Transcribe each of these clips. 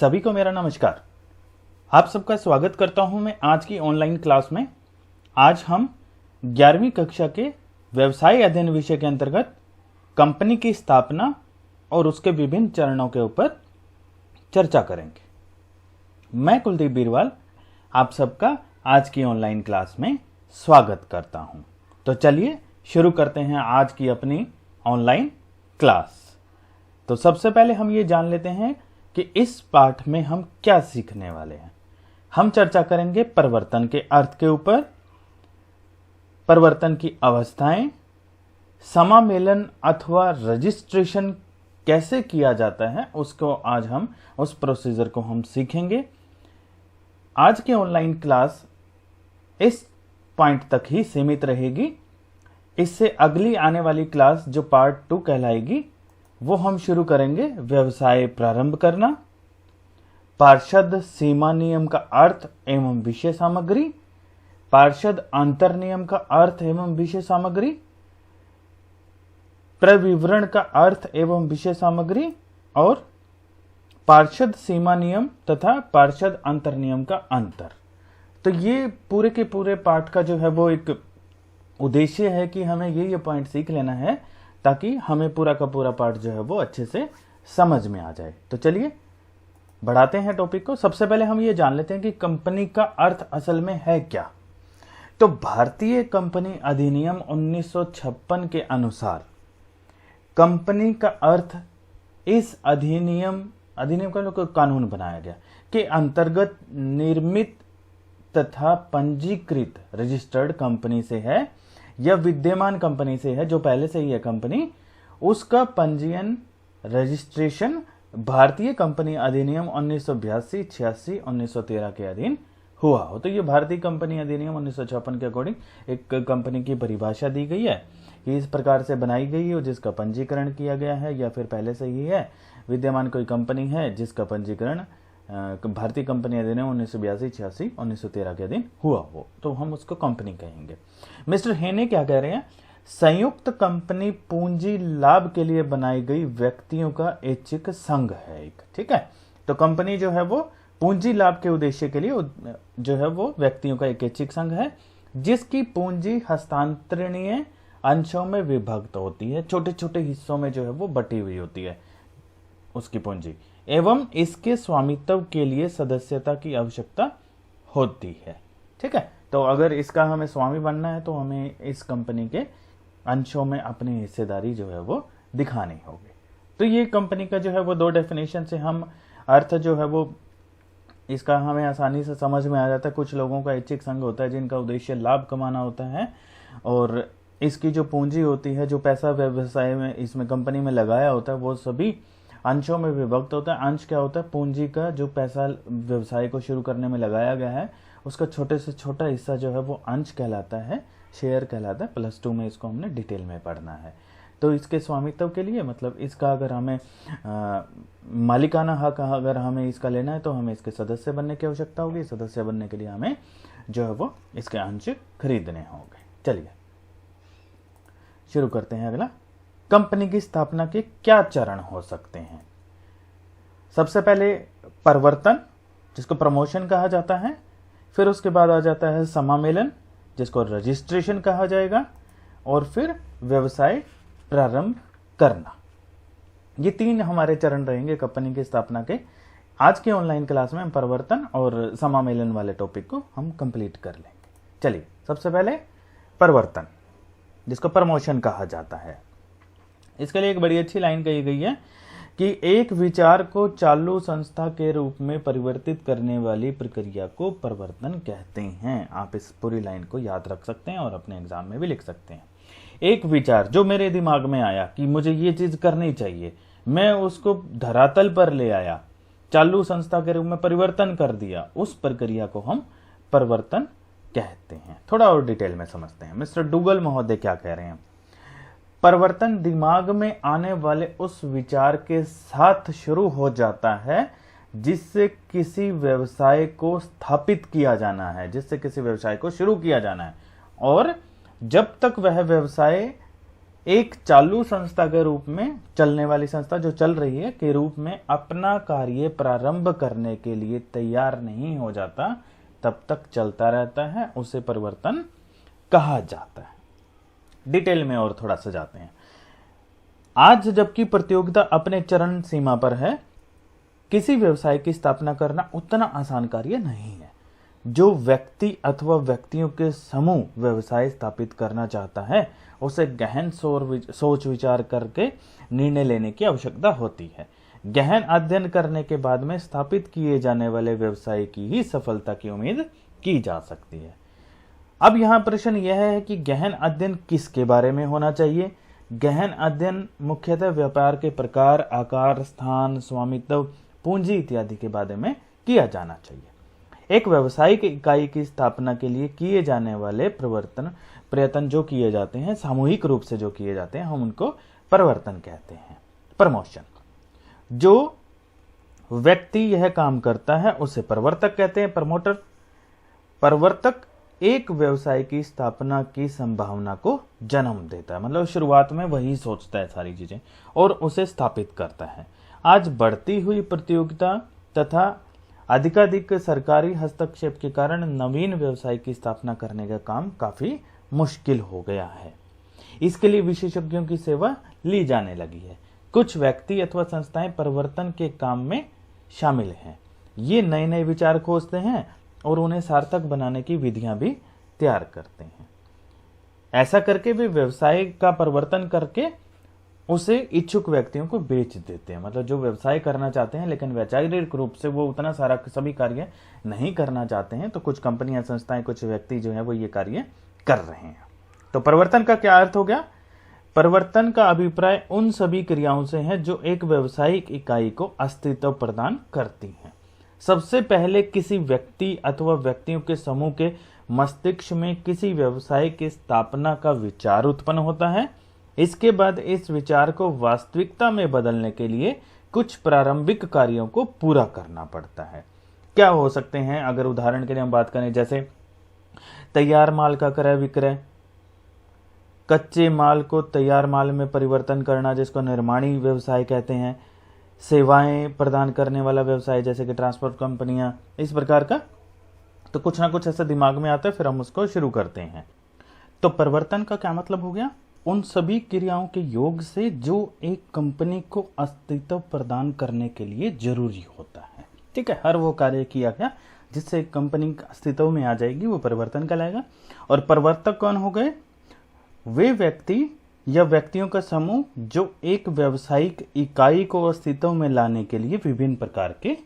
सभी को मेरा नमस्कार। आप सबका स्वागत करता हूं मैं आज की ऑनलाइन क्लास में। आज हम 11वीं कक्षा के व्यवसाय अध्ययन विषय के अंतर्गत कंपनी की स्थापना और उसके विभिन्न चरणों के ऊपर चर्चा करेंगे। मैं कुलदीप बीरवाल आप सबका आज की ऑनलाइन क्लास में स्वागत करता हूं। तो चलिए शुरू करते हैं आज की अपनी ऑनलाइन क्लास। तो सबसे पहले हम ये जान लेते हैं कि इस पाठ में हम क्या सीखने वाले हैं। हम चर्चा करेंगे परिवर्तन के अर्थ के ऊपर, परिवर्तन की अवस्थाएं, समामेलन अथवा रजिस्ट्रेशन कैसे किया जाता है उसको आज हम उस प्रोसीजर को हम सीखेंगे। आज की ऑनलाइन क्लास इस पॉइंट तक ही सीमित रहेगी। इससे अगली आने वाली क्लास जो पार्ट 2 कहलाएगी वो हम शुरू करेंगे व्यवसाय प्रारंभ करना, पार्षद सीमा नियम का अर्थ एवं विषय सामग्री, पार्षद अंतर नियम का अर्थ एवं विषय सामग्री, प्रविवरण का अर्थ एवं विषय सामग्री और पार्षद सीमा नियम तथा पार्षद अंतर नियम का अंतर। तो ये पूरे के पूरे पाठ का जो है वो एक उद्देश्य है कि हमें ये पॉइंट सीख लेना है ताकि हमें पूरा का पूरा पाठ जो है वो अच्छे से समझ में आ जाए। तो चलिए बढ़ाते हैं टॉपिक को। सबसे पहले हम ये जान लेते हैं कि कंपनी का अर्थ असल में है क्या। तो भारतीय कंपनी अधिनियम 1956 के अनुसार कंपनी का अर्थ इस अधिनियम का कानून बनाया गया के अंतर्गत निर्मित तथा पंजीकृत रजिस्टर्ड कंपनी से है या विद्यमान कंपनी से है जो पहले से ही है कंपनी, उसका पंजीयन रजिस्ट्रेशन भारतीय कंपनी अधिनियम 1982, 86, 1913 के अधीन हुआ हो। तो ये भारतीय कंपनी अधिनियम 1956 के अकॉर्डिंग एक कंपनी की परिभाषा दी गई है कि इस प्रकार से बनाई गई हो जिसका पंजीकरण किया गया है या फिर पहले से ही है विद्यमान कोई कंपनी है जिसका पंजीकरण भारतीय कंपनी अधिनियम 1982, 86, 1913 के अधीन हुआ हो, तो हम उसको कंपनी कहेंगे। मिस्टर हेने क्या कह रहे हैं? संयुक्त कंपनी पूंजी लाभ के लिए बनाई गई व्यक्तियों का ऐच्छिक संघ है एक, ठीक है। तो कंपनी जो है वो पूंजी लाभ के उद्देश्य के लिए जो है वो व्यक्तियों का एक ऐच्छिक संघ है जिसकी पूंजी हस्तांतरणीय अंशों में विभक्त होती है, छोटे छोटे हिस्सों में जो है वो बटी हुई होती है उसकी पूंजी, एवं इसके स्वामित्व के लिए सदस्यता की आवश्यकता होती है, ठीक है। तो अगर इसका हमें स्वामी बनना है तो हमें इस कंपनी के अंशों में अपनी हिस्सेदारी जो है वो दिखानी होगी। तो ये कंपनी का जो है वो 2 डेफिनेशन से हम अर्थ जो है वो इसका हमें आसानी से समझ में आ जाता है। कुछ लोगों का ऐच्छिक संघ होता है जिनका उद्देश्य लाभ कमाना होता है और इसकी जो पूंजी होती है, जो पैसा व्यवसाय में इसमें कंपनी में लगाया होता है वो सभी अंशों में विभक्त होता है। अंश क्या होता है? पूंजी का जो पैसा व्यवसाय को शुरू करने में लगाया गया है उसका छोटे से छोटा हिस्सा जो है वो अंश कहलाता है, शेयर कहलाता है। +2 में इसको हमने डिटेल में पढ़ना है। तो इसके स्वामित्व के लिए मतलब इसका अगर हमें मालिकाना हक अगर हमें इसका लेना है तो हमें इसके सदस्य बनने की आवश्यकता होगी। सदस्य बनने के लिए हमें जो है वो इसके अंश खरीदने होंगे। चलिए शुरू करते हैं। अगला, कंपनी की स्थापना के क्या चरण हो सकते हैं? सबसे पहले परिवर्तन जिसको प्रमोशन कहा जाता है, फिर उसके बाद आ जाता है समामेलन जिसको रजिस्ट्रेशन कहा जाएगा और फिर व्यवसाय प्रारंभ करना। ये 3 हमारे चरण रहेंगे कंपनी की स्थापना के। आज के ऑनलाइन क्लास में हम परिवर्तन और समामेलन वाले टॉपिक को हम कंप्लीट कर लेंगे। चलिए सबसे पहले परिवर्तन जिसको प्रमोशन कहा जाता है। इसके लिए एक बड़ी अच्छी लाइन कही गई है कि एक विचार को चालू संस्था के रूप में परिवर्तित करने वाली प्रक्रिया को परिवर्तन कहते हैं। आप इस पूरी लाइन को याद रख सकते हैं और अपने एग्जाम में भी लिख सकते हैं। एक विचार जो मेरे दिमाग में आया कि मुझे ये चीज करनी चाहिए, मैं उसको धरातल पर ले आया, चालू संस्था के रूप में परिवर्तन कर दिया, उस प्रक्रिया को हम परिवर्तन कहते हैं। थोड़ा और डिटेल में समझते हैं। मिस्टर डुगल महोदय क्या कह रहे हैं? परिवर्तन दिमाग में आने वाले उस विचार के साथ शुरू हो जाता है जिससे किसी व्यवसाय को स्थापित किया जाना है, जिससे किसी व्यवसाय को शुरू किया जाना है, और जब तक वह व्यवसाय एक चालू संस्था के रूप में, चलने वाली संस्था जो चल रही है के रूप में अपना कार्य प्रारंभ करने के लिए तैयार नहीं हो जाता, तब तक चलता रहता है, उसे परिवर्तन कहा जाता है। डिटेल में और थोड़ा सा जाते हैं। आज जबकि प्रतियोगिता अपने चरम सीमा पर है, किसी व्यवसाय की स्थापना करना उतना आसान कार्य नहीं है। जो व्यक्ति अथवा व्यक्तियों के समूह व्यवसाय स्थापित करना चाहता है, उसे गहन सोच विचार करके निर्णय लेने की आवश्यकता होती है। गहन अध्ययन करने के बाद में स्थापित किए जाने वाले व्यवसाय की ही सफलता की उम्मीद की जा सकती है। अब यहाँ प्रश्न यह है कि गहन अध्ययन किसके बारे में होना चाहिए? गहन अध्ययन मुख्यतः व्यापार के प्रकार, आकार, स्थान, स्वामित्व, पूंजी इत्यादि के बारे में किया जाना चाहिए। एक व्यावसायिक इकाई की स्थापना के लिए किए जाने वाले प्रयत्न जो किए जाते हैं, सामूहिक रूप से जो किए जाते हैं, हम उनको परिवर्तन कहते हैं। प्रमोशन, जो व्यक्ति यह काम करता है उसे प्रवर्तक कहते हैं, प्रमोटर। प्रवर्तक एक व्यवसाय की स्थापना की संभावना को जन्म देता है, मतलब शुरुआत में वही सोचता है सारी चीजें और उसे स्थापित करता है। आज बढ़ती हुई प्रतियोगिता तथा अधिकाधिक सरकारी हस्तक्षेप के कारण नवीन व्यवसाय की स्थापना करने का काम काफी मुश्किल हो गया है। इसके लिए विशेषज्ञों की सेवा ली जाने लगी है। कुछ व्यक्ति अथवा संस्थाएं परिवर्तन के काम में शामिल हैं। ये नए नए विचार खोजते हैं और उन्हें सार्थक बनाने की विधियां भी तैयार करते हैं। ऐसा करके वे व्यवसाय का परिवर्तन करके उसे इच्छुक व्यक्तियों को बेच देते हैं। मतलब जो व्यवसाय करना चाहते हैं लेकिन वैचारिक रूप से वो उतना सारा सभी कार्य नहीं करना चाहते हैं, तो कुछ कंपनियां, संस्थाएं, कुछ व्यक्ति जो है वो ये कार्य कर रहे हैं। तो परिवर्तन का क्या अर्थ हो गया? परिवर्तन का अभिप्राय उन सभी क्रियाओं से है जो एक व्यावसायिक इकाई को अस्तित्व प्रदान करती हैं। सबसे पहले किसी व्यक्ति अथवा व्यक्तियों के समूह के मस्तिष्क में किसी व्यवसाय की स्थापना का विचार उत्पन्न होता है। इसके बाद इस विचार को वास्तविकता में बदलने के लिए कुछ प्रारंभिक कार्यों को पूरा करना पड़ता है। क्या हो सकते हैं? अगर उदाहरण के लिए हम बात करें, जैसे तैयार माल का क्रय विक्रय, कच्चे माल को तैयार माल में परिवर्तन करना जिसको निर्माणी व्यवसाय कहते हैं, सेवाएं प्रदान करने वाला व्यवसाय जैसे कि ट्रांसपोर्ट कंपनियां, इस प्रकार का। तो कुछ ना कुछ ऐसा दिमाग में आता है, फिर हम उसको शुरू करते हैं। तो परिवर्तन का क्या मतलब हो गया? उन सभी क्रियाओं के योग से जो एक कंपनी को अस्तित्व प्रदान करने के लिए जरूरी होता है। ठीक है, हर वो कार्य किया गया जिससे एक कंपनी अस्तित्व में आ जाएगी, वो परिवर्तन कहलाएगा। और परिवर्तक कौन हो गए? वे व्यक्ति या व्यक्तियों का समूह जो एक व्यावसायिक इकाई को अस्तित्व में लाने के लिए विभिन्न प्रकार के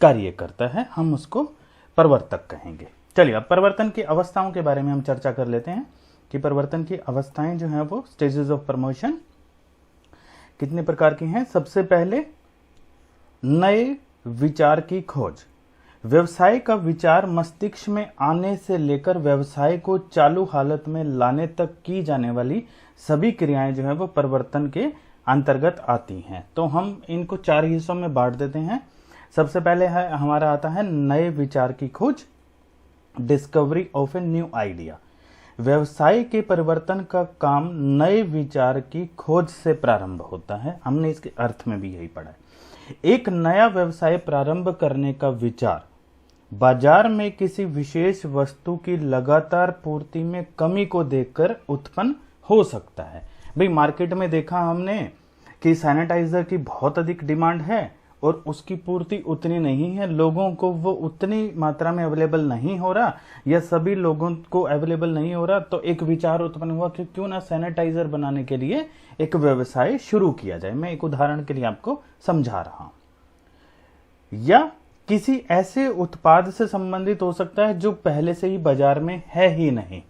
कार्य करता है, हम उसको परिवर्तक कहेंगे। चलिए, अब परिवर्तन की अवस्थाओं के बारे में हम चर्चा कर लेते हैं कि परिवर्तन की अवस्थाएं जो हैं वो स्टेजेस ऑफ प्रमोशन कितने प्रकार की हैं। सबसे पहले नए विचार की खोज। व्यवसाय का विचार मस्तिष्क में आने से लेकर व्यवसाय को चालू हालत में लाने तक की जाने वाली सभी क्रियाएं जो है वो परिवर्तन के अंतर्गत आती हैं। तो हम इनको 4 हिस्सों में बांट देते हैं। सबसे पहले है हमारा आता है नए विचार की खोज, discovery of a new idea. व्यवसाय के परिवर्तन का काम नए विचार की खोज से प्रारंभ होता है। हमने इसके अर्थ में भी यही पढ़ा है। एक नया व्यवसाय प्रारंभ करने का विचार बाजार में किसी विशेष वस्तु की लगातार पूर्ति में कमी को देखकर उत्पन्न हो सकता है। भाई, मार्केट में देखा हमने कि सैनिटाइजर की बहुत अधिक डिमांड है और उसकी पूर्ति उतनी नहीं है, लोगों को वो उतनी मात्रा में अवेलेबल नहीं हो रहा या सभी लोगों को अवेलेबल नहीं हो रहा। तो एक विचार उत्पन्न हुआ कि क्यों ना सैनिटाइजर बनाने के लिए एक व्यवसाय शुरू किया जाए। मैं एक उदाहरण के लिए आपको समझा रहा हूं। या किसी ऐसे उत्पाद से संबंधित हो सकता है जो पहले से ही बाजार में है ही नहीं,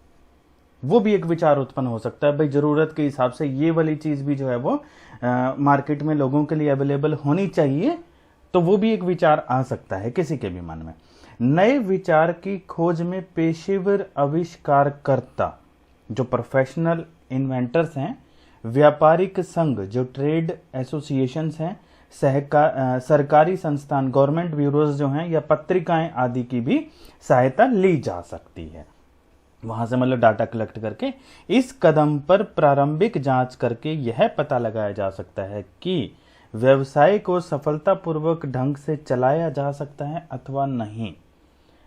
वो भी एक विचार उत्पन्न हो सकता है। भाई, जरूरत के हिसाब से ये वाली चीज भी जो है वो मार्केट में लोगों के लिए अवेलेबल होनी चाहिए, तो वो भी एक विचार आ सकता है किसी के भी मन में। नए विचार की खोज में पेशेवर आविष्कारकर्ता जो प्रोफेशनल इन्वेंटर्स हैं, व्यापारिक संघ जो ट्रेड एसोसिएशंस हैं, सरकारी संस्थान गवर्नमेंट ब्यूरोज जो हैं या पत्रिकाएं आदि की भी सहायता ली जा सकती है। वहां से मतलब डाटा कलेक्ट करके इस कदम पर प्रारंभिक जांच करके यह पता लगाया जा सकता है कि व्यवसाय को सफलतापूर्वक ढंग से चलाया जा सकता है अथवा नहीं।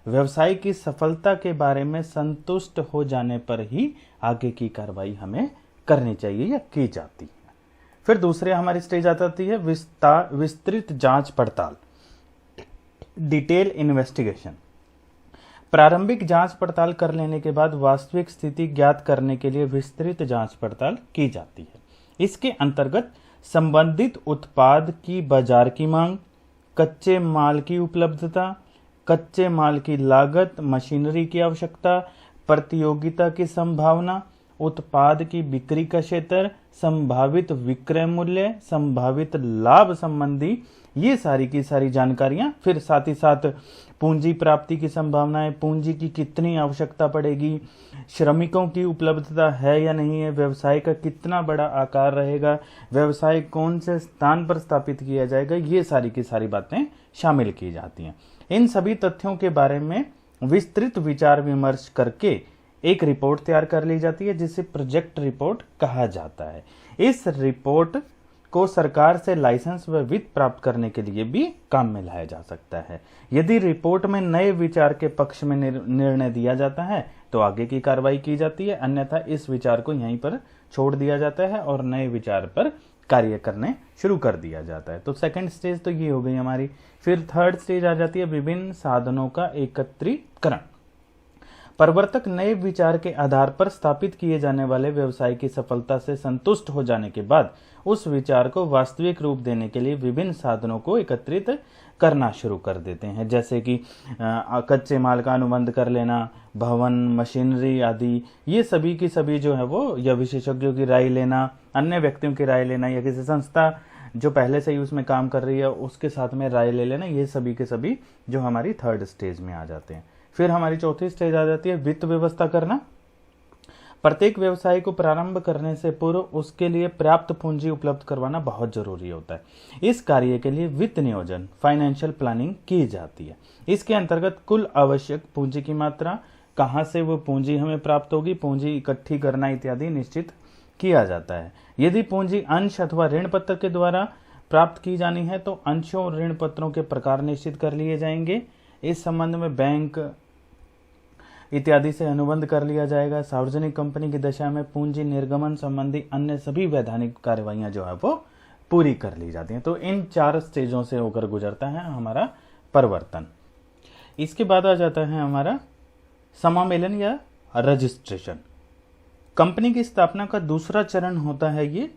व्यवसाय की सफलता के बारे में संतुष्ट हो जाने पर ही आगे की कार्रवाई हमें करनी चाहिए या की जाती है। फिर दूसरे हमारी स्टेज आ जाती है विस्तृत जांच पड़ताल, डिटेल इन्वेस्टिगेशन। प्रारंभिक जांच पड़ताल कर लेने के बाद वास्तविक स्थिति ज्ञात करने के लिए विस्तृत जांच पड़ताल की जाती है। इसके अंतर्गत संबंधित उत्पाद की बाजार की मांग, कच्चे माल की उपलब्धता, कच्चे माल की लागत, मशीनरी की आवश्यकता, प्रतियोगिता की संभावना, उत्पाद की बिक्री का क्षेत्र, संभावित विक्रय मूल्य, संभावित लाभ संबंधी ये सारी की सारी जानकारियां, फिर साथ ही साथ पूंजी प्राप्ति की संभावनाएं, पूंजी की कितनी आवश्यकता पड़ेगी, श्रमिकों की उपलब्धता है या नहीं है, व्यवसाय का कितना बड़ा आकार रहेगा, व्यवसाय कौन से स्थान पर स्थापित किया जाएगा, ये सारी की सारी बातें शामिल की जाती हैं। इन सभी तथ्यों के बारे में विस्तृत विचार विमर्श करके एक रिपोर्ट तैयार कर ली जाती है जिसे प्रोजेक्ट रिपोर्ट कहा जाता है। इस रिपोर्ट को सरकार से लाइसेंस व वित्त प्राप्त करने के लिए भी काम में लाया जा सकता है। यदि रिपोर्ट में नए विचार के पक्ष में निर्णय दिया जाता है तो आगे की कार्रवाई की जाती है, अन्यथा इस विचार को यहीं पर छोड़ दिया जाता है और नए विचार पर कार्य करने शुरू कर दिया जाता है। तो सेकंड स्टेज तो ये हो गई हमारी। फिर थर्ड स्टेज आ जाती है विभिन्न साधनों का एकत्रीकरण। प्रवर्तक नए विचार के आधार पर स्थापित किए जाने वाले व्यवसाय की सफलता से संतुष्ट हो जाने के बाद उस विचार को वास्तविक रूप देने के लिए विभिन्न साधनों को एकत्रित करना शुरू कर देते हैं, जैसे कि कच्चे माल का अनुबंध कर लेना, भवन, मशीनरी आदि, ये सभी की सभी जो है वो या विशेषज्ञों की राय लेना, अन्य व्यक्तियों की राय लेना या किसी संस्था जो पहले से ही उसमें काम कर रही है उसके साथ में राय ले लेना, ये सभी के सभी जो हमारी थर्ड स्टेज में आ जाते हैं। फिर हमारी चौथी स्टेज आ जाती है वित्त व्यवस्था करना। प्रत्येक व्यवसाय को प्रारंभ करने से पूर्व उसके लिए पर्याप्त पूंजी उपलब्ध करवाना बहुत जरूरी होता है। इस कार्य के लिए वित्त नियोजन, फाइनेंशियल प्लानिंग की जाती है। इसके अंतर्गत कुल आवश्यक पूंजी की मात्रा, कहां से वो पूंजी हमें प्राप्त होगी, पूंजी इकट्ठी करना इत्यादि निश्चित किया जाता है। यदि पूंजी अंश अथवा ऋण पत्र के द्वारा प्राप्त की जानी है तो अंशों और ऋण पत्रों के प्रकार निश्चित कर लिए जाएंगे। इस संबंध में बैंक इत्यादि से अनुबंध कर लिया जाएगा। सार्वजनिक कंपनी की दशा में पूंजी निर्गमन संबंधी अन्य सभी वैधानिक कार्रवाइयां जो है वो पूरी कर ली जाती हैं। तो इन 4 स्टेजों से होकर गुजरता है हमारा परिवर्तन। इसके बाद आ जाता है हमारा समामेलन या रजिस्ट्रेशन। कंपनी की स्थापना का दूसरा चरण होता है ये।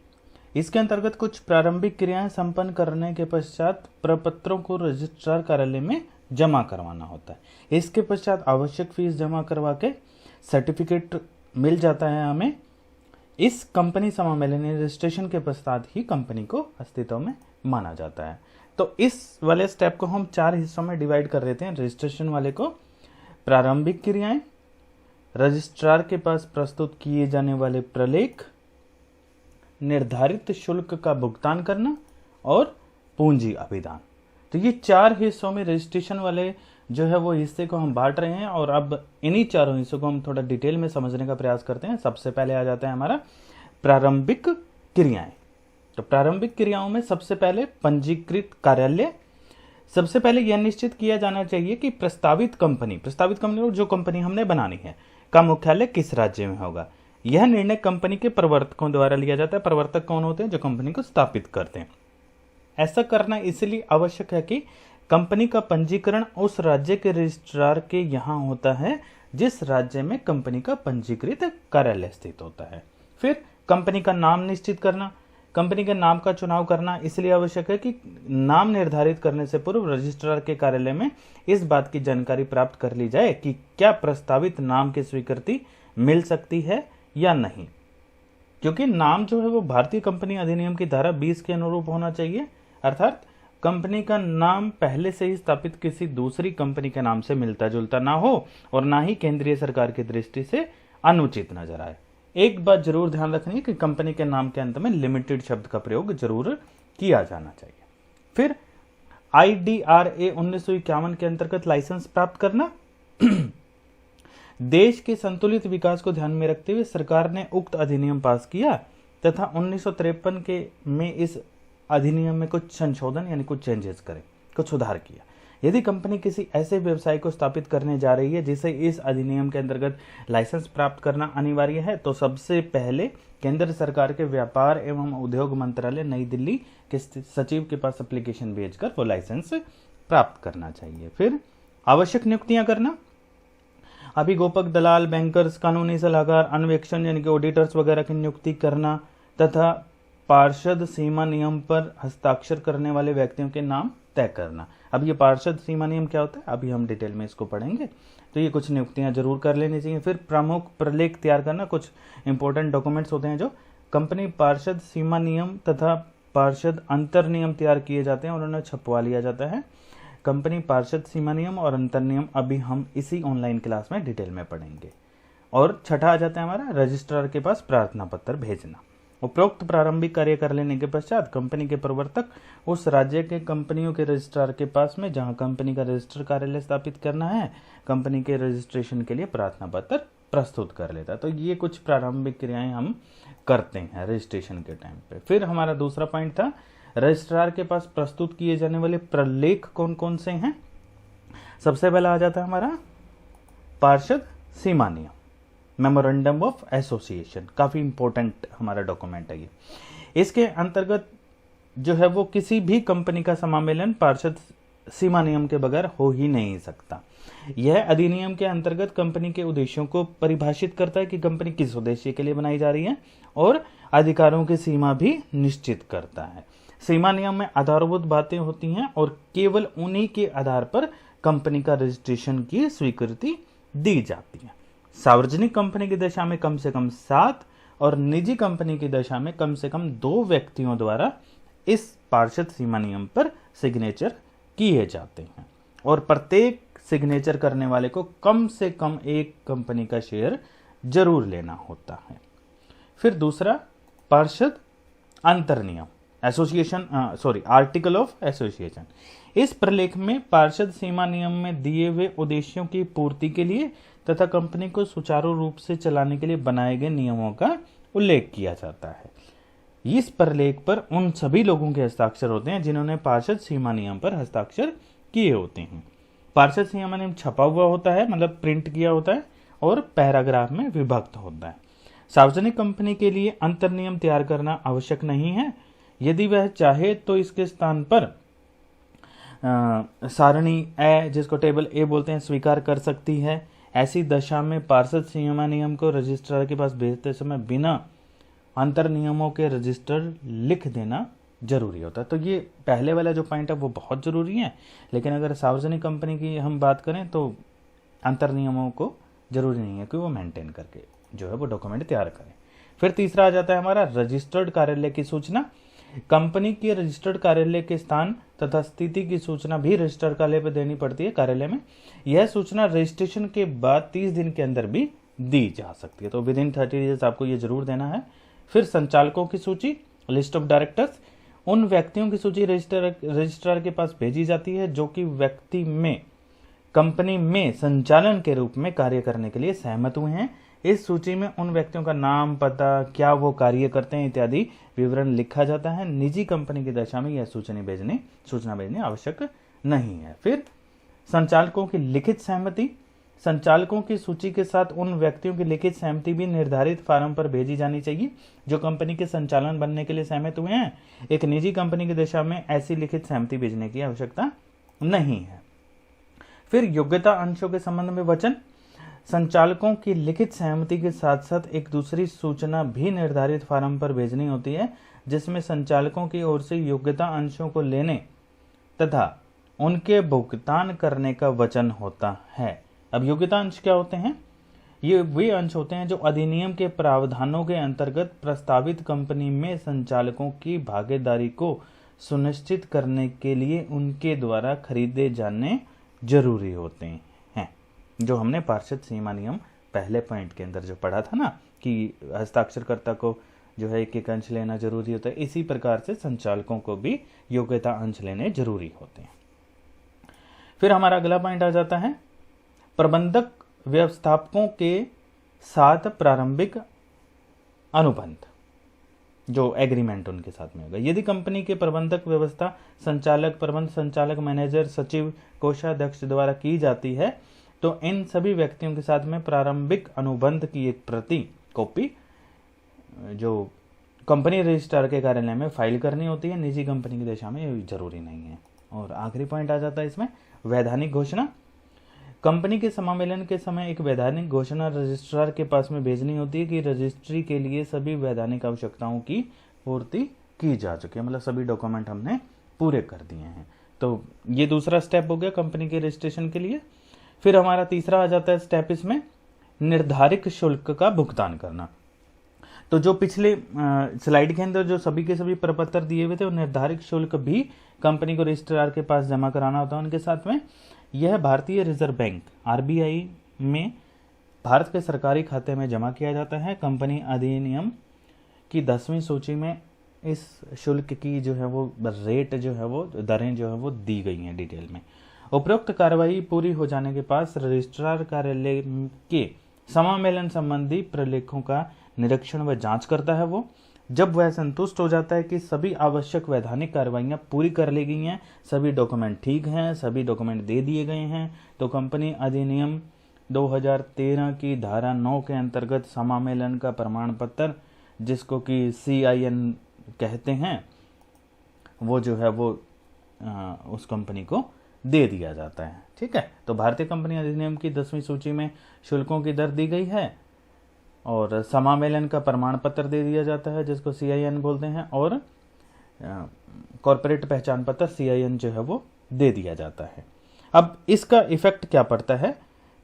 इसके अंतर्गत कुछ प्रारंभिक क्रियाएं संपन्न करने के पश्चात प्रपत्रों को रजिस्ट्रार कार्यालय में जमा करवाना होता है। इसके पश्चात आवश्यक फीस जमा करवा के सर्टिफिकेट मिल जाता है हमें। इस कंपनी समामेलन रजिस्ट्रेशन के पश्चात ही कंपनी को अस्तित्व में माना जाता है। तो इस वाले स्टेप को हम 4 हिस्सों में डिवाइड कर देते हैं। रजिस्ट्रेशन वाले को प्रारंभिक क्रियाएं, रजिस्ट्रार के पास प्रस्तुत किए जाने वाले प्रलेख, निर्धारित शुल्क का भुगतान करना और पूंजी अभिदान। तो ये 4 हिस्सों में रजिस्ट्रेशन वाले जो है वो हिस्से को हम बांट रहे हैं और अब इन्हीं 4 हिस्सों को हम थोड़ा डिटेल में समझने का प्रयास करते हैं। सबसे पहले आ जाता है हमारा प्रारंभिक क्रियाएं। तो प्रारंभिक क्रियाओं में सबसे पहले पंजीकृत कार्यालय। सबसे पहले यह निश्चित किया जाना चाहिए कि प्रस्तावित कंपनी और जो कंपनी हमने बनानी है का मुख्यालय किस राज्य में होगा। यह निर्णय कंपनी के प्रवर्तकों द्वारा लिया जाता है। प्रवर्तक कौन होते हैं? जो कंपनी को स्थापित करते हैं। ऐसा करना इसलिए आवश्यक है कि कंपनी का पंजीकरण उस राज्य के रजिस्ट्रार के यहाँ होता है जिस राज्य में कंपनी का पंजीकृत कार्यालय स्थित होता है। फिर कंपनी का नाम निश्चित करना। कंपनी के नाम का चुनाव करना इसलिए आवश्यक है कि नाम निर्धारित करने से पूर्व रजिस्ट्रार के कार्यालय में इस बात की जानकारी प्राप्त कर ली जाए कि क्या प्रस्तावित नाम की स्वीकृति मिल सकती है या नहीं, क्योंकि नाम जो है वो भारतीय कंपनी अधिनियम की धारा 20 के अनुरूप होना चाहिए। अर्थात कंपनी का नाम पहले से ही स्थापित किसी दूसरी कंपनी के नाम से मिलता जुलता ना हो और ना ही केंद्रीय सरकार की दृष्टि से अनुचित नजर आए। एक बात जरूर ध्यान रखनी है कि कंपनी के नाम के अंत में लिमिटेड शब्द का प्रयोग जरूर किया जाना चाहिए। फिर IDRA 1951 के अंतर्गत लाइसेंस प्राप्त करना। देश के संतुलित विकास को ध्यान में रखते हुए सरकार ने उक्त अधिनियम पास किया तथा 1953 के में इस अधिनियम में कुछ संशोधन यानी कुछ चेंजेस करे, कुछ सुधार किया। यदि कंपनी किसी ऐसे व्यवसाय को स्थापित करने जा रही है जिसे इस अधिनियम के अंतर्गत लाइसेंस प्राप्त करना अनिवार्य है, तो सबसे पहले केंद्र सरकार के व्यापार एवं उद्योग मंत्रालय नई दिल्ली के सचिव के पास एप्लीकेशन भेजकर वो लाइसेंस प्राप्त करना चाहिए। फिर आवश्यक नियुक्तियां करना, अभिगोपक, दलाल, बैंकर्स, कानूनी सलाहकार, अन्वेक्षण यानी कि ऑडिटर्स वगैरह की नियुक्ति करना तथा पार्षद सीमा नियम पर हस्ताक्षर करने वाले व्यक्तियों के नाम तय करना। अब ये पार्षद सीमा नियम क्या होता है अभी हम डिटेल में इसको पढ़ेंगे, तो ये कुछ नियुक्तियां जरूर कर लेनी चाहिए। फिर प्रमुख प्रलेख तैयार करना, कुछ इंपॉर्टेंट डॉक्यूमेंट्स होते हैं जो कंपनी पार्षद सीमा नियम तथा पार्षद अंतर नियम तैयार किए जाते हैं और उन्हें छपवा लिया जाता है। कंपनी पार्षद सीमा नियम और अंतर नियम अभी हम इसी ऑनलाइन क्लास में डिटेल में पढ़ेंगे। और छठा आ जाता है हमारा रजिस्ट्रार के पास प्रार्थना पत्र भेजना। उपरोक्त प्रारंभिक कार्य कर लेने के पश्चात कंपनी के प्रवर्तक उस राज्य के कंपनियों के रजिस्ट्रार के पास में जहां कंपनी का रजिस्टर कार्यालय स्थापित करना है, कंपनी के रजिस्ट्रेशन के लिए प्रार्थना पत्र प्रस्तुत कर लेता है। तो ये कुछ प्रारंभिक क्रियाएं हम करते हैं रजिस्ट्रेशन के टाइम पे। फिर हमारा दूसरा पॉइंट था रजिस्ट्रार के पास प्रस्तुत किए जाने वाले प्रलेख कौन कौन से हैं। सबसे पहला आ जाता है हमारा पार्षद सीमा नियम, मेमोरेंडम ऑफ एसोसिएशन, काफी इंपॉर्टेंट हमारा डॉक्यूमेंट है ये। इसके अंतर्गत जो है वो किसी भी कंपनी का समामेलन पार्षद सीमा नियम के बगैर हो ही नहीं सकता। यह अधिनियम के अंतर्गत कंपनी के उद्देश्यों को परिभाषित करता है कि कंपनी किस उद्देश्य के लिए बनाई जा रही है और अधिकारों की सीमा भी निश्चित करता है। सीमा नियम में आधारभूत बातें होती हैं और केवल उन्हीं के आधार पर कंपनी का रजिस्ट्रेशन की स्वीकृति दी जाती है। सार्वजनिक कंपनी की दशा में कम से कम 7 और निजी कंपनी की दशा में कम से कम 2 व्यक्तियों द्वारा इस पार्षद सीमा नियम पर सिग्नेचर किए जाते हैं और प्रत्येक सिग्नेचर करने वाले को कम से कम एक कंपनी का शेयर जरूर लेना होता है। फिर दूसरा पार्षद अंतर नियम, आर्टिकल ऑफ एसोसिएशन। इस प्रलेख में पार्षद सीमा नियम में दिए हुए उद्देश्यों की पूर्ति के लिए तथा कंपनी को सुचारू रूप से चलाने के लिए बनाए गए नियमों का उल्लेख किया जाता है। इस प्रलेख पर उन सभी लोगों के हस्ताक्षर होते हैं जिन्होंने पार्षद सीमा नियम पर हस्ताक्षर किए होते हैं। पार्षद सीमा नियम छपा हुआ होता है, मतलब प्रिंट किया होता है और पैराग्राफ में विभक्त होता है। सार्वजनिक कंपनी के लिए अंतर नियम तैयार करना आवश्यक नहीं है। यदि वह चाहे तो इसके स्थान पर सारणी ए, जिसको टेबल ए बोलते हैं, स्वीकार कर सकती है। ऐसी दशा में पार्षद सीमा नियम को रजिस्ट्रार के पास भेजते समय बिना अंतर नियमों के रजिस्टर लिख देना जरूरी होता है। तो ये पहले वाला जो पॉइंट है वो बहुत जरूरी है, लेकिन अगर सार्वजनिक कंपनी की हम बात करें तो अंतर नियमों को जरूरी नहीं है कि वो मेंटेन करके जो है वो डॉक्यूमेंट तैयार करें। फिर तीसरा आ जाता है हमारा रजिस्टर्ड कार्यालय की सूचना। कंपनी के रजिस्टर्ड कार्यालय के स्थान तथा स्थिति की सूचना भी रजिस्टर्ड कार्यालय पर देनी पड़ती है कार्यालय में। यह सूचना रजिस्ट्रेशन के बाद 30 दिन के अंदर भी दी जा सकती है, तो विद इन 30 डेज आपको ये जरूर देना है। फिर संचालकों की सूची, लिस्ट ऑफ डायरेक्टर्स, उन व्यक्तियों की सूची रजिस्ट्रार के पास भेजी जाती है जो कि व्यक्ति में कंपनी में संचालन के रूप में कार्य करने के लिए सहमत हुए हैं। इस सूची में उन व्यक्तियों का नाम, पता, क्या वो कार्य करते हैं इत्यादि विवरण लिखा जाता है। निजी कंपनी की दशा में यह सूचना भेजनी आवश्यक नहीं है। फिर संचालकों की लिखित सहमति, संचालकों की सूची के साथ उन व्यक्तियों की लिखित सहमति भी निर्धारित फार्म पर भेजी जानी चाहिए जो कंपनी के संचालन बनने के लिए सहमत हुए हैं। एक निजी कंपनी की दशा में ऐसी लिखित सहमति भेजने की आवश्यकता नहीं है। फिर योग्यता अंशों के संबंध में वचन, संचालकों की लिखित सहमति के साथ साथ एक दूसरी सूचना भी निर्धारित फार्म पर भेजनी होती है जिसमें संचालकों की ओर से योग्यता अंशों को लेने तथा उनके भुगतान करने का वचन होता है। अब योग्यता अंश क्या होते हैं? ये वे अंश होते हैं जो अधिनियम के प्रावधानों के अंतर्गत प्रस्तावित कंपनी में संचालकों की भागीदारी को सुनिश्चित करने के लिए उनके द्वारा खरीदे जाने जरूरी होते हैं। जो हमने पार्षद सीमा नियम पहले पॉइंट के अंदर जो पढ़ा था ना कि हस्ताक्षरकर्ता को जो है एक एक अंश लेना जरूरी होता है, इसी प्रकार से संचालकों को भी योग्यता अंश लेने जरूरी होते हैं। फिर हमारा अगला पॉइंट आ जाता है प्रबंधक व्यवस्थापकों के साथ प्रारंभिक अनुबंध, जो एग्रीमेंट उनके साथ में होगा। यदि कंपनी के प्रबंधक, व्यवस्था संचालक, प्रबंध संचालक, मैनेजर, सचिव, कोषाध्यक्ष द्वारा की जाती है तो इन सभी व्यक्तियों के साथ में प्रारंभिक अनुबंध की एक प्रति कॉपी जो कंपनी रजिस्ट्रार के कार्यालय में फाइल करनी होती है। निजी कंपनी की दशा में ये जरूरी नहीं है। और आखिरी पॉइंट आ जाता है इसमें वैधानिक घोषणा। कंपनी के समामेलन के समय एक वैधानिक घोषणा रजिस्ट्रार के पास में भेजनी होती है कि रजिस्ट्री के लिए सभी वैधानिक आवश्यकताओं की पूर्ति की जा चुकी है, मतलब सभी डॉक्यूमेंट हमने पूरे कर दिए हैं। तो ये दूसरा स्टेप हो गया कंपनी के रजिस्ट्रेशन के लिए। फिर हमारा तीसरा आ जाता है स्टेप इसमें निर्धारित शुल्क का भुगतान करना। तो जो पिछले स्लाइड के अंदर जो सभी के सभी प्रपत्र दिए हुए थे, वो निर्धारित शुल्क भी कंपनी को रजिस्ट्रार के पास जमा कराना होता है उनके साथ में। यह भारतीय रिजर्व बैंक आरबीआई में भारत के सरकारी खाते में जमा किया जाता है। कंपनी अधिनियम की 10वीं सूची में इस शुल्क की जो है वो रेट जो है वो दरें जो है वो दी गई हैं डिटेल में। उपरोक्त कार्रवाई पूरी हो जाने के पास रजिस्ट्रार कार्यालय के समामेलन संबंधी प्रलेखों का निरीक्षण व जांच करता है। वो जब वह संतुष्ट हो जाता है कि सभी आवश्यक वैधानिक कार्रवाइयां पूरी कर ली गई हैं, सभी डॉक्यूमेंट ठीक हैं, सभी डॉक्यूमेंट दे दिए गए हैं, तो कंपनी अधिनियम 2013 की धारा 9 के अंतर्गत समामेलन का प्रमाण पत्र, जिसको कि CIN कहते हैं, वो जो है वो उस कंपनी को दे दिया जाता है। ठीक है, तो भारतीय कंपनी अधिनियम की 10वीं सूची में शुल्कों की दर दी गई है और समामेलन का प्रमाण पत्र दे दिया जाता है जिसको CIN बोलते हैं, और कॉर्पोरेट पहचान पत्र CIN जो है वो दे दिया जाता है। अब इसका इफेक्ट क्या पड़ता है?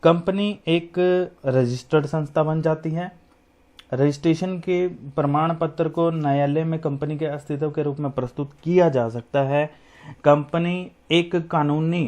कंपनी एक रजिस्टर्ड संस्था बन जाती है। रजिस्ट्रेशन के प्रमाण पत्र को न्यायालय में कंपनी के अस्तित्व के रूप में प्रस्तुत किया जा सकता है। कंपनी एक कानूनी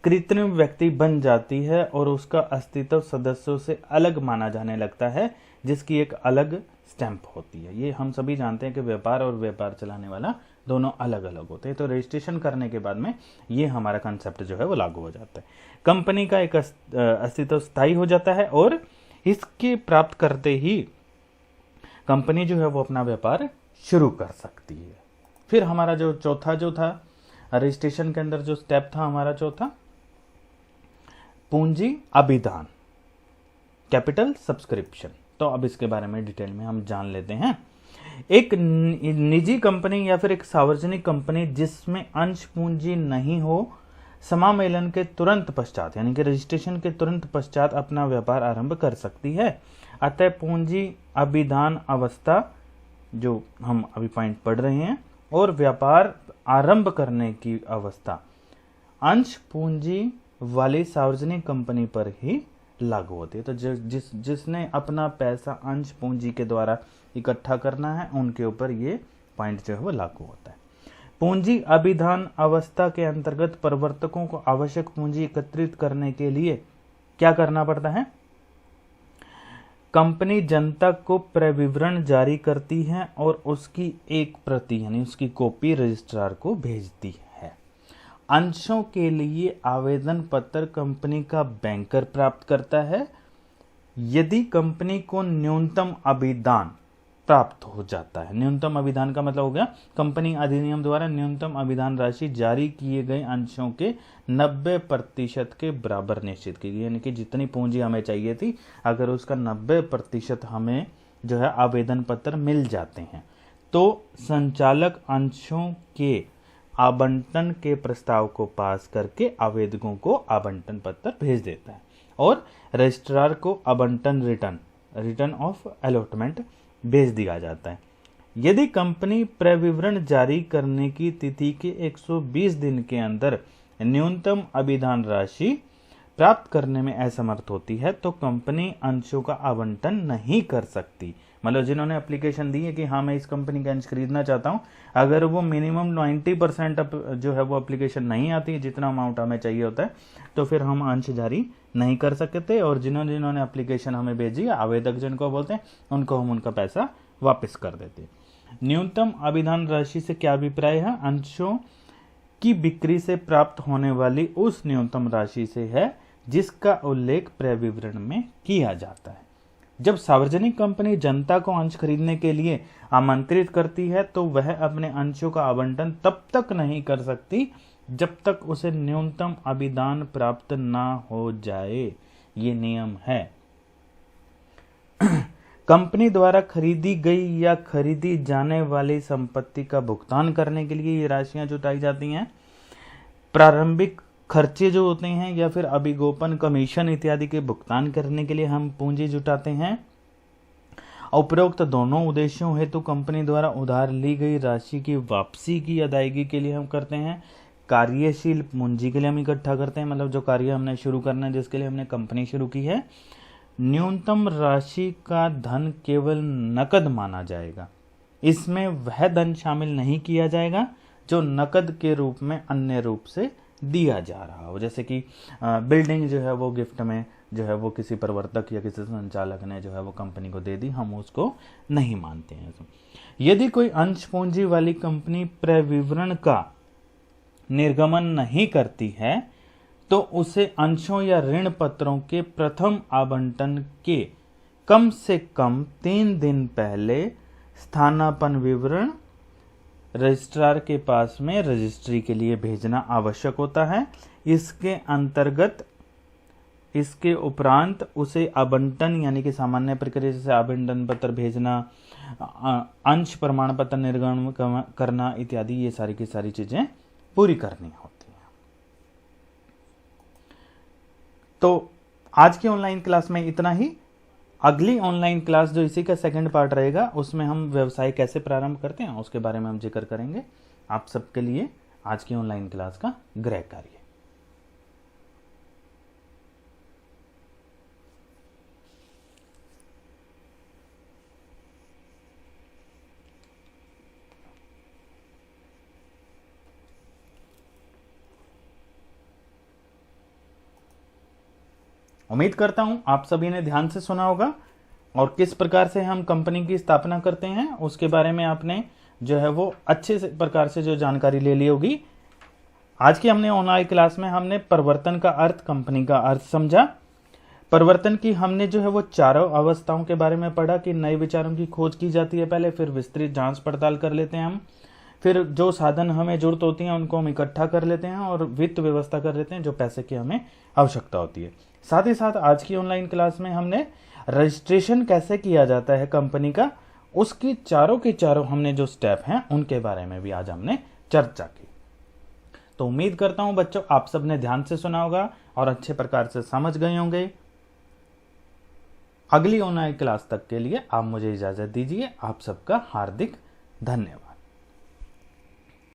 कृत्रिम व्यक्ति बन जाती है और उसका अस्तित्व सदस्यों से अलग माना जाने लगता है, जिसकी एक अलग स्टैंप होती है। ये हम सभी जानते हैं कि व्यापार और व्यापार चलाने वाला दोनों अलग अलग होते हैं। तो रजिस्ट्रेशन करने के बाद में ये हमारा कंसेप्ट जो है वो लागू हो जाता है। कंपनी का एक अस्तित्व स्थायी हो जाता है और इसके प्राप्त करते ही कंपनी जो है वो अपना व्यापार शुरू कर सकती है। फिर हमारा जो चौथा जो था रजिस्ट्रेशन के अंदर जो स्टेप था हमारा चौथा, पूंजी अभिदान, कैपिटल सब्सक्रिप्शन। तो अब इसके बारे में डिटेल में हम जान लेते हैं। एक निजी कंपनी या फिर एक सार्वजनिक कंपनी जिसमें अंश पूंजी नहीं हो, समामेलन के तुरंत पश्चात यानी कि रजिस्ट्रेशन के तुरंत पश्चात अपना व्यापार आरंभ कर सकती है। अतः पूंजी अभिदान अवस्था जो हम अभी पॉइंट पढ़ रहे हैं और व्यापार आरंभ करने की अवस्था अंश पूंजी वाली सार्वजनिक कंपनी पर ही लागू होती है। तो जिसने अपना पैसा अंश पूंजी के द्वारा इकट्ठा करना है उनके ऊपर ये पॉइंट जो है वो लागू होता है। पूंजी अभिदान अवस्था के अंतर्गत प्रवर्तकों को आवश्यक पूंजी एकत्रित करने के लिए क्या करना पड़ता है? कंपनी जनता को प्रविवरण जारी करती है और उसकी एक प्रति यानी उसकी कॉपी रजिस्ट्रार को भेजती है। अंशों के लिए आवेदन पत्र कंपनी का बैंकर प्राप्त करता है। यदि कंपनी को न्यूनतम अभिदान प्राप्त हो जाता है, न्यूनतम अभिदान का मतलब हो गया कंपनी अधिनियम द्वारा न्यूनतम अभिदान राशि जारी किए गए अंशों के 90% के बराबर निश्चित की गई, यानी कि जितनी पूंजी हमें चाहिए थी अगर उसका 90% हमें जो है आवेदन पत्र मिल जाते हैं तो संचालक अंशों के आवंटन के प्रस्ताव को पास करके आवेदकों को आवंटन पत्र भेज देता है और रजिस्ट्रार को आवंटन रिटर्न ऑफ अलॉटमेंट भेज दिया जाता है। यदि कंपनी प्रविवरण जारी करने की तिथि के 120 दिन के अंदर न्यूनतम अभिदान राशि प्राप्त करने में असमर्थ होती है तो कंपनी अंशों का आवंटन नहीं कर सकती। मतलब जिन्होंने एप्लीकेशन दी है कि हाँ मैं इस कंपनी का अंश खरीदना चाहता हूँ, अगर वो मिनिमम 90% जो है वो एप्लीकेशन नहीं आती है जितना अमाउंट हमें चाहिए होता है तो फिर हम अंश जारी नहीं कर सकते। और जिन्होंने एप्लीकेशन हमें भेजी है, आवेदक जिनको बोलते हैं, उनको हम उनका पैसा वापस कर देते हैं। न्यूनतम अभिदान राशि से क्या अभिप्राय है? अंशों की बिक्री से प्राप्त होने वाली उस न्यूनतम राशि से है जिसका उल्लेख क्रय विवरण में किया जाता है। जब सार्वजनिक कंपनी जनता को अंश खरीदने के लिए आमंत्रित करती है तो वह अपने अंशों का आवंटन तब तक नहीं कर सकती जब तक उसे न्यूनतम अभिदान प्राप्त ना हो जाए। ये नियम है। कंपनी द्वारा खरीदी गई या खरीदी जाने वाली संपत्ति का भुगतान करने के लिए ये राशियां जुटाई जाती हैं। प्रारंभिक खर्चे जो होते हैं या फिर अभिगोपन, कमीशन इत्यादि के भुगतान करने के लिए हम पूंजी जुटाते हैं। उपरोक्त दोनों उद्देश्यों हेतु कंपनी द्वारा उधार ली गई राशि की वापसी की अदायगी के लिए हम करते हैं। कार्यशील पूंजी के लिए हम इकट्ठा करते हैं, मतलब जो कार्य हमने शुरू करना है, जिसके लिए हमने कंपनी शुरू की है। न्यूनतम राशि का धन केवल नकद माना जाएगा। इसमें वह धन शामिल नहीं किया जाएगा जो नकद के रूप में अन्य रूप से दिया जा रहा हो। जैसे कि बिल्डिंग जो है वो गिफ्ट में जो है वो किसी प्रवर्तक या किसी संचालक ने जो है वो कंपनी को दे दी, हम उसको नहीं मानते हैं। यदि कोई अंश पूंजी वाली कंपनी क्रय विवरण का निर्गमन नहीं करती है तो उसे अंशों या ऋण पत्रों के प्रथम आवंटन के कम से कम 3 दिन पहले स्थानापन्न विवरण रजिस्ट्रार के पास में रजिस्ट्री के लिए भेजना आवश्यक होता है। इसके उपरांत उसे आवंटन यानी कि सामान्य प्रक्रिया जैसे आवंटन पत्र भेजना, अंश प्रमाण पत्र निर्गमन करना इत्यादि, ये सारी की सारी चीजें पूरी करनी होती है। तो आज की ऑनलाइन क्लास में इतना ही। अगली ऑनलाइन क्लास जो इसी का सेकंड पार्ट रहेगा उसमें हम व्यवसाय कैसे प्रारंभ करते हैं उसके बारे में हम जिक्र करेंगे। आप सबके लिए आज की ऑनलाइन क्लास का गृह कार्य। उम्मीद करता हूं आप सभी ने ध्यान से सुना होगा और किस प्रकार से हम कंपनी की स्थापना करते हैं उसके बारे में आपने जो है वो अच्छे प्रकार से जो जानकारी ले ली होगी। आज की हमने ऑनलाइन क्लास में हमने परिवर्तन का अर्थ, कंपनी का अर्थ समझा। परिवर्तन की हमने जो है वो चारों अवस्थाओं के बारे में पढ़ा कि नए विचारों की खोज की जाती है पहले, फिर विस्तृत जांच पड़ताल कर लेते हैं हम, फिर जो साधन हमें जरूरत होती है उनको हम इकट्ठा कर लेते हैं और वित्त व्यवस्था कर लेते हैं जो पैसे की हमें आवश्यकता होती है। साथ ही साथ आज की ऑनलाइन क्लास में हमने रजिस्ट्रेशन कैसे किया जाता है कंपनी का, उसकी चारों के चारों हमने जो स्टेप हैं उनके बारे में भी आज हमने चर्चा की। तो उम्मीद करता हूं बच्चों आप सबने ध्यान से सुना होगा और अच्छे प्रकार से समझ गए होंगे। अगली ऑनलाइन क्लास तक के लिए आप मुझे इजाजत दीजिए। आप सबका हार्दिक धन्यवाद।